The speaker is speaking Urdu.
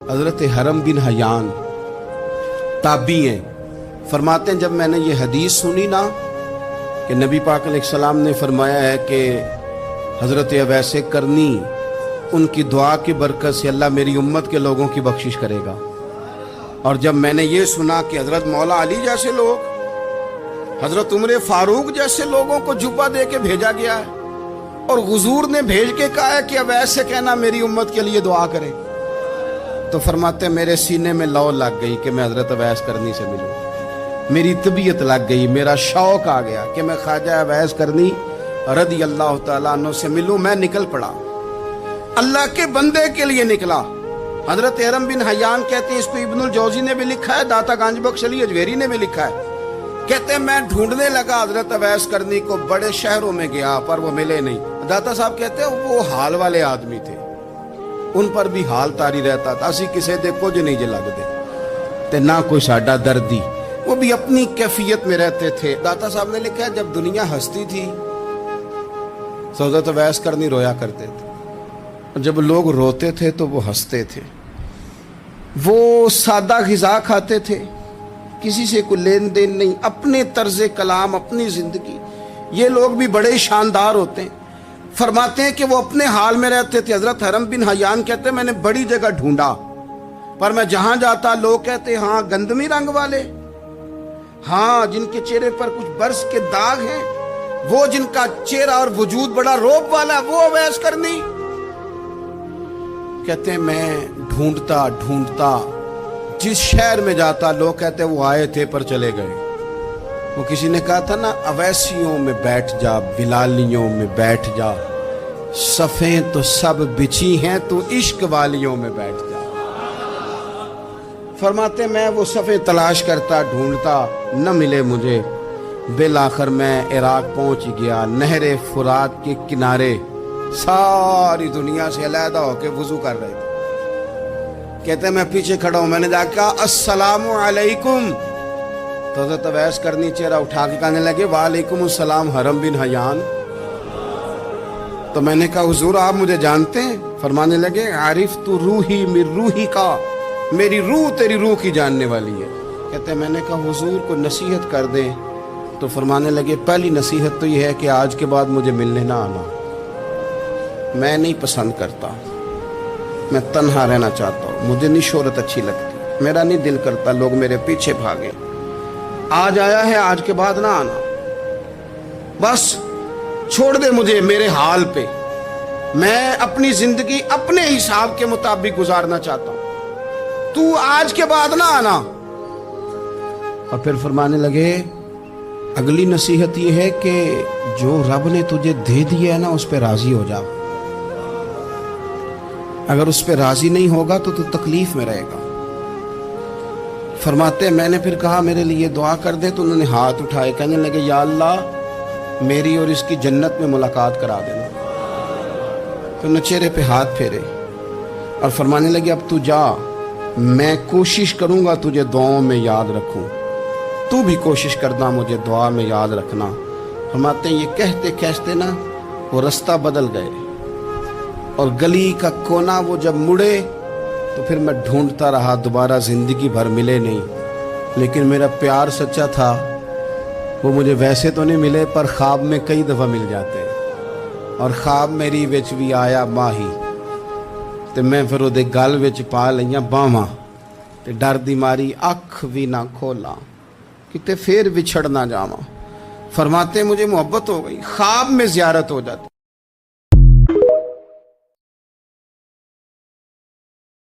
حضرت حرم بن حیان تابعی ہیں، فرماتے ہیں جب میں نے یہ حدیث سنی نا کہ نبی پاک علیہ السلام نے فرمایا ہے کہ حضرت اویس کرنی ان کی دعا کی برکت سے اللہ میری امت کے لوگوں کی بخشش کرے گا، اور جب میں نے یہ سنا کہ حضرت مولا علی جیسے لوگ، حضرت عمر فاروق جیسے لوگوں کو جوبہ دے کے بھیجا گیا ہے، اور حضور نے بھیج کے کہا ہے کہ اویس سے کہنا میری امت کے لیے دعا کرے، تو فرماتے ہیں میرے سینے میں لو لگ گئی کہ میں حضرت اویس کرنی سے ملوں، میری طبیعت لگ گئی، میرا شوق آ گیا کہ میں خواجہ اویس کرنی رضی اللہ تعالیٰ عنہ سے ملوں۔ میں نکل پڑا، اللہ کے بندے کے لیے نکلا۔ حضرت حرم بن حیان کہتے ہیں، اس کو ابن الجوزی نے بھی لکھا ہے، داتا گنج بخش علی اجویری نے بھی لکھا ہے، کہتے ہیں میں ڈھونڈنے لگا حضرت اویس کرنی کو، بڑے شہروں میں گیا پر وہ ملے نہیں۔ داتا صاحب کہتے ہیں وہ حال والے آدمی تھے، ان پر بھی حال تاری رہتا تھا، اسی کسے دے کچھ نہیں جے لگ دے تے نہ کوئی ساڈا دردی، وہ بھی اپنی کیفیت میں رہتے تھے۔ داتا صاحب نے لکھا ہے جب دنیا ہستی تھی حضرت اویس کرنی رویا کرتے تھے، اور جب لوگ روتے تھے تو وہ ہنستے تھے۔ وہ سادہ غذا کھاتے تھے، کسی سے کوئی لین دین نہیں، اپنے طرز کلام، اپنی زندگی۔ یہ لوگ بھی بڑے شاندار ہوتے ہیں، فرماتے ہیں کہ وہ اپنے حال میں رہتے تھے۔ حضرت حرم بن حیان کہتے ہیں میں نے بڑی جگہ ڈھونڈا، پر میں جہاں جاتا لوگ کہتے ہاں گندمی رنگ والے، ہاں جن کے چہرے پر کچھ برس کے داغ ہیں، وہ جن کا چہرہ اور وجود بڑا روب والا، وہ اویس کرنی۔ کہتے ہیں میں ڈھونڈتا ڈھونڈتا جس شہر میں جاتا لوگ کہتے وہ آئے تھے پر چلے گئے۔ وہ کسی نے کہا تھا نا اویسیوں میں بیٹھ جا، بلالیوں میں بیٹھ جا، صفیں تو سب بچھی ہیں تو عشق والیوں میں بیٹھ جا۔ فرماتے میں وہ صفیں تلاش کرتا ڈھونڈتا، نہ ملے مجھے، بالآخر میں عراق پہنچ گیا، نہر فرات کے کنارے ساری دنیا سے علیحدہ ہو کے وضو کر رہے تھے۔ کہتے ہیں میں پیچھے کھڑا ہوں، میں نے جا کے کہا السلام علیکم، تو حضرت اویس کرنی چہرہ اٹھا کے کہنے لگے وعلیکم السلام حرم بن حیان۔ تو میں نے کہا حضور آپ مجھے جانتے ہیں؟ فرمانے لگے عرفت روحی من روحی کا، میری روح تیری روح کی جاننے والی ہے۔ کہتے ہیں میں نے کہا حضور کو نصیحت کر دیں، تو فرمانے لگے پہلی نصیحت تو یہ ہے کہ آج کے بعد مجھے ملنے نہ آنا، میں نہیں پسند کرتا، میں تنہا رہنا چاہتا ہوں، مجھے نہیں شہرت اچھی لگتی، میرا نہیں دل کرتا لوگ میرے پیچھے بھاگیں، آج آیا ہے آج کے بعد نہ آنا، بس چھوڑ دے مجھے میرے حال پہ، میں اپنی زندگی اپنے حساب کے مطابق گزارنا چاہتا ہوں، تو آج کے بعد نہ آنا۔ اور پھر فرمانے لگے اگلی نصیحت یہ ہے کہ جو رب نے تجھے دے دیا ہے نا اس پہ راضی ہو جا، اگر اس پہ راضی نہیں ہوگا تو تکلیف میں رہے گا۔ فرماتے ہیں میں نے پھر کہا میرے لیے دعا کر دے، تو انہوں نے ہاتھ اٹھائے، کہنے لگے یا اللہ میری اور اس کی جنت میں ملاقات کرا دینا۔ تو انہوں نے چہرے پہ ہاتھ پھیرے اور فرمانے لگے اب تو جا، میں کوشش کروں گا تجھے دعاؤں میں یاد رکھوں، تو بھی کوشش کرنا مجھے دعا میں یاد رکھنا۔ فرماتے ہیں یہ کہتے کہتے نا وہ رستہ بدل گئے، اور گلی کا کونا وہ جب مڑے تو پھر میں ڈھونڈتا رہا، دوبارہ زندگی بھر ملے نہیں، لیکن میرا پیار سچا تھا، وہ مجھے ویسے تو نہیں ملے پر خواب میں کئی دفعہ مل جاتے، اور خواب میری وچ بھی آیا ماہی، تے میں پھر وہ گل وچ پا لئیاں باواں، تے ڈر دی ماری اکھ بھی نہ کھولا کتے پھر بچھڑ نہ جاواں۔ فرماتے مجھے محبت ہو گئی، خواب میں زیارت ہو جاتی۔